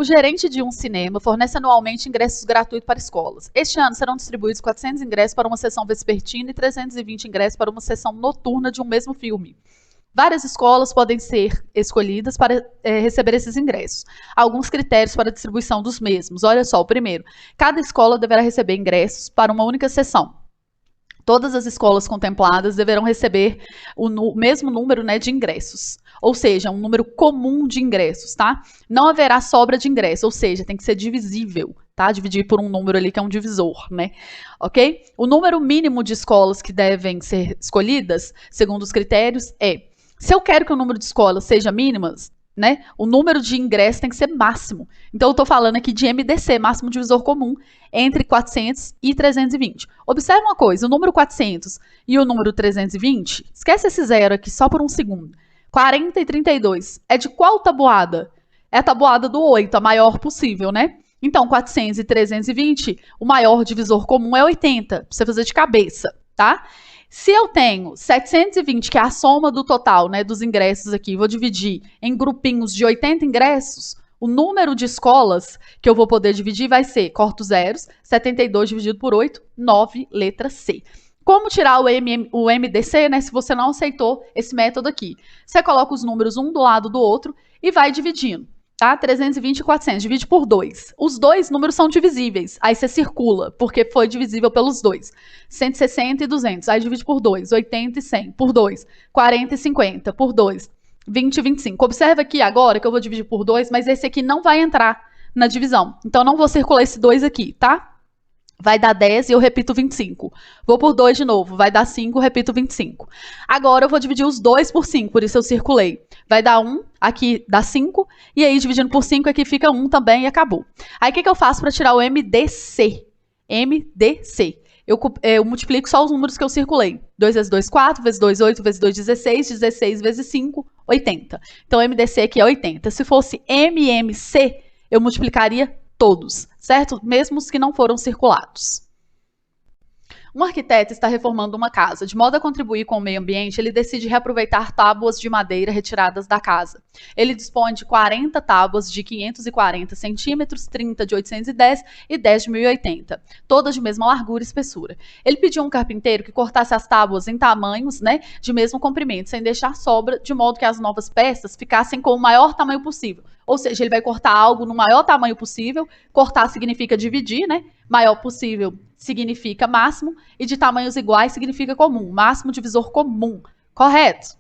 O gerente de um cinema fornece anualmente ingressos gratuitos para escolas. Este ano serão distribuídos 400 ingressos para uma sessão vespertina e 320 ingressos para uma sessão noturna de um mesmo filme. Várias escolas podem ser escolhidas para receber esses ingressos. Alguns critérios para a distribuição dos mesmos. Olha só, o primeiro, cada escola deverá receber ingressos para uma única sessão. Todas as escolas contempladas deverão receber o mesmo número, né, de ingressos. Ou seja, um número comum de ingressos, tá? Não haverá sobra de ingressos, ou seja, tem que ser divisível, tá? Dividir por um número ali que é um divisor, né? Ok? O número mínimo de escolas que devem ser escolhidas, segundo os critérios, se eu quero que o número de escolas seja mínimas, né, o número de ingressos tem que ser máximo. Então, eu estou falando aqui de MDC, máximo divisor comum, entre 400 e 320. Observe uma coisa, o número 400 e o número 320, esquece esse zero aqui só por um segundo. 40 e 32, é de qual tabuada? É a tabuada do 8, a maior possível, né? Então, 400 e 320, o maior divisor comum é 80, pra você fazer de cabeça, tá? Se eu tenho 720, que é a soma do total, né, dos ingressos aqui, vou dividir em grupinhos de 80 ingressos, o número de escolas que eu vou poder dividir vai ser, corto zeros, 72 dividido por 8, 9, letra C. Como tirar o MDC, né, se você não aceitou esse método aqui? Você coloca os números um do lado do outro e vai dividindo. Tá? 320 e 400, divide por 2. Os dois números são divisíveis, aí você circula, porque foi divisível pelos dois. 160 e 200, aí divide por 2. 80 e 100, por 2. 40 e 50, por 2. 20 e 25. Observa aqui agora que eu vou dividir por 2, mas esse aqui não vai entrar na divisão. Então, não vou circular esse 2 aqui, tá? Vai dar 10 e eu repito 25. Vou por 2 de novo, vai dar 5, repito 25. Agora eu vou dividir os 2 por 5, por isso eu circulei. Vai dar 1, aqui dá 5, e aí dividindo por 5 aqui fica 1 também e acabou. Aí o que eu faço para tirar o MDC? MDC. Eu multiplico só os números que eu circulei. 2 vezes 2, 4, vezes 2, 8, vezes 2, 16, 16 vezes 5, 80. Então, o MDC aqui é 80. Se fosse MMC, eu multiplicaria todos, certo? Mesmo os que não foram circulados. Um arquiteto está reformando uma casa. De modo a contribuir com o meio ambiente, ele decide reaproveitar tábuas de madeira retiradas da casa. Ele dispõe de 40 tábuas de 540 centímetros, 30 de 810 e 10 de 1080, todas de mesma largura e espessura. Ele pediu a um carpinteiro que cortasse as tábuas em tamanhos, né, de mesmo comprimento, sem deixar sobra, de modo que as novas peças ficassem com o maior tamanho possível. Ou seja, ele vai cortar algo no maior tamanho possível. Cortar significa dividir, né? Maior possível significa máximo, e de tamanhos iguais significa comum. Máximo divisor comum, correto?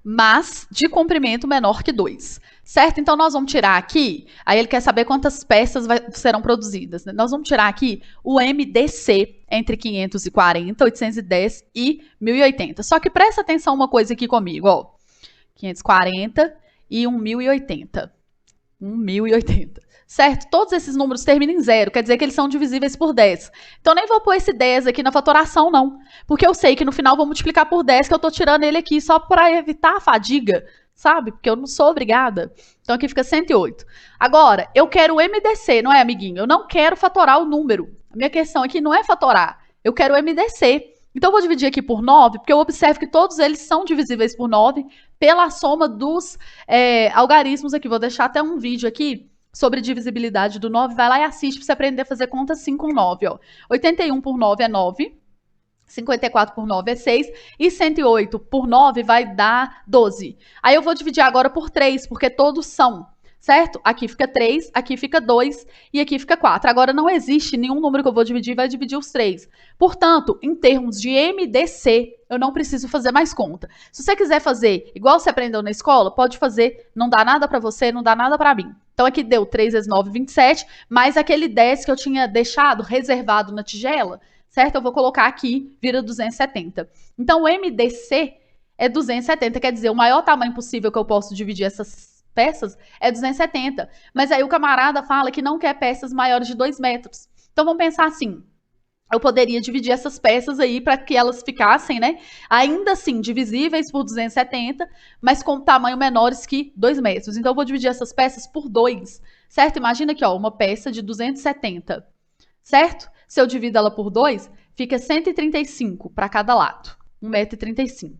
Mas de comprimento menor que 2, certo? Então, nós vamos tirar aqui, aí ele quer saber quantas peças serão produzidas, né? Nós vamos tirar aqui o MDC entre 540, 810 e 1080. Só que presta atenção uma coisa aqui comigo, ó. 540 e 1080. 1080. Certo? Todos esses números terminam em zero, quer dizer que eles são divisíveis por 10. Então, nem vou pôr esse 10 aqui na fatoração, não. Porque eu sei que no final vou multiplicar por 10, que eu estou tirando ele aqui só para evitar a fadiga, sabe? Porque eu não sou obrigada. Então, aqui fica 108. Agora, eu quero o MDC, não é, amiguinho? Eu não quero fatorar o número. A minha questão aqui não é fatorar. Eu quero o MDC. Então, eu vou dividir aqui por 9, porque eu observo que todos eles são divisíveis por 9 pela soma dos algarismos aqui. Vou deixar até um vídeo aqui sobre divisibilidade do 9. Vai lá e assiste para você aprender a fazer conta assim com 9. Ó. 81 por 9 é 9. 54 por 9 é 6. E 108 por 9 vai dar 12. Aí eu vou dividir agora por 3, porque todos são. Certo? Aqui fica 3, aqui fica 2 e aqui fica 4. Agora, não existe nenhum número que eu vou dividir, vai dividir os 3. Portanto, em termos de MDC, eu não preciso fazer mais conta. Se você quiser fazer igual você aprendeu na escola, pode fazer, não dá nada para você, não dá nada para mim. Então, aqui deu 3 vezes 9, 27, mais aquele 10 que eu tinha deixado reservado na tigela, certo? Eu vou colocar aqui, vira 270. Então, o MDC é 270, quer dizer, o maior tamanho possível que eu posso dividir essas peças é 270, mas aí o camarada fala que não quer peças maiores de 2 metros. Então, vamos pensar assim, eu poderia dividir essas peças aí para que elas ficassem, né, ainda assim, divisíveis por 270, mas com tamanho menores que 2 metros. Então, eu vou dividir essas peças por 2, certo? Imagina aqui, ó, uma peça de 270, certo? Se eu divido ela por 2, fica 135 para cada lado, 1,35 m.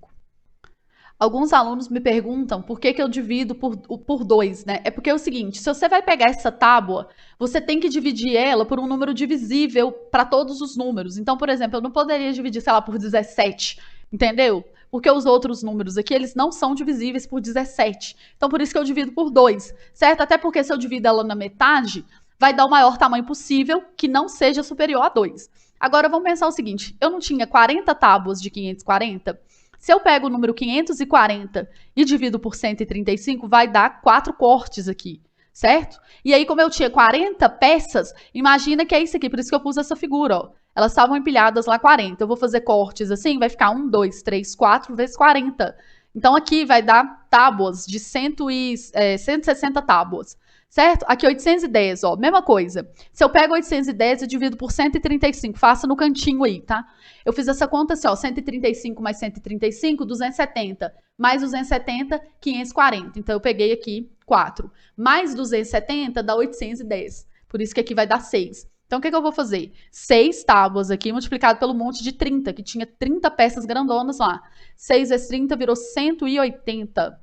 Alguns alunos me perguntam por que eu divido por 2, né? É porque é o seguinte, se você vai pegar essa tábua, você tem que dividir ela por um número divisível para todos os números. Então, por exemplo, eu não poderia dividir, sei lá, por 17, entendeu? Porque os outros números aqui, eles não são divisíveis por 17. Então, por isso que eu divido por 2, certo? Até porque se eu divido ela na metade, vai dar o maior tamanho possível que não seja superior a 2. Agora, vamos pensar o seguinte, eu não tinha 40 tábuas de 540? Se eu pego o número 540 e divido por 135, vai dar 4 cortes aqui, certo? E aí, como eu tinha 40 peças, imagina que é isso aqui, por isso que eu pus essa figura, ó. Elas estavam empilhadas lá 40. Eu vou fazer cortes assim, vai ficar 1, 2, 3, 4 vezes 40. Então, aqui vai dar tábuas de 160 tábuas, certo? Aqui 810, ó, mesma coisa. Se eu pego 810 e divido por 135, faça no cantinho aí, tá? Eu fiz essa conta assim, ó, 135 mais 135, 270. Mais 270, 540. Então, eu peguei aqui 4. Mais 270 dá 810. Por isso que aqui vai dar 6. Então, o que eu vou fazer? 6 tábuas aqui, multiplicado pelo monte de 30, que tinha 30 peças grandonas lá. 6 vezes 30 virou 180.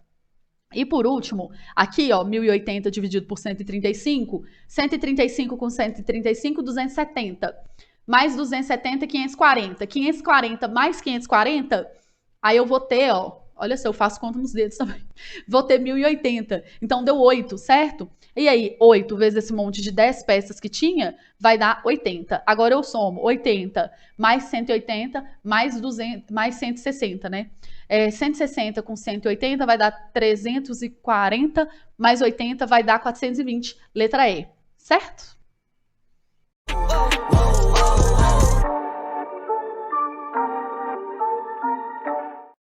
E por último, aqui, ó, 1080 dividido por 135. 135 com 135, 270. Mais 270, 540. 540 mais 540, aí eu vou ter, ó, olha só, eu faço conta nos dedos também. Vou ter 1080. Então, deu 8, certo? E aí, 8 vezes esse monte de 10 peças que tinha, vai dar 80. Agora eu somo 80 mais 180 mais 200, mais 160, né? 160 com 180 vai dar 340, mais 80 vai dar 420, letra E, certo?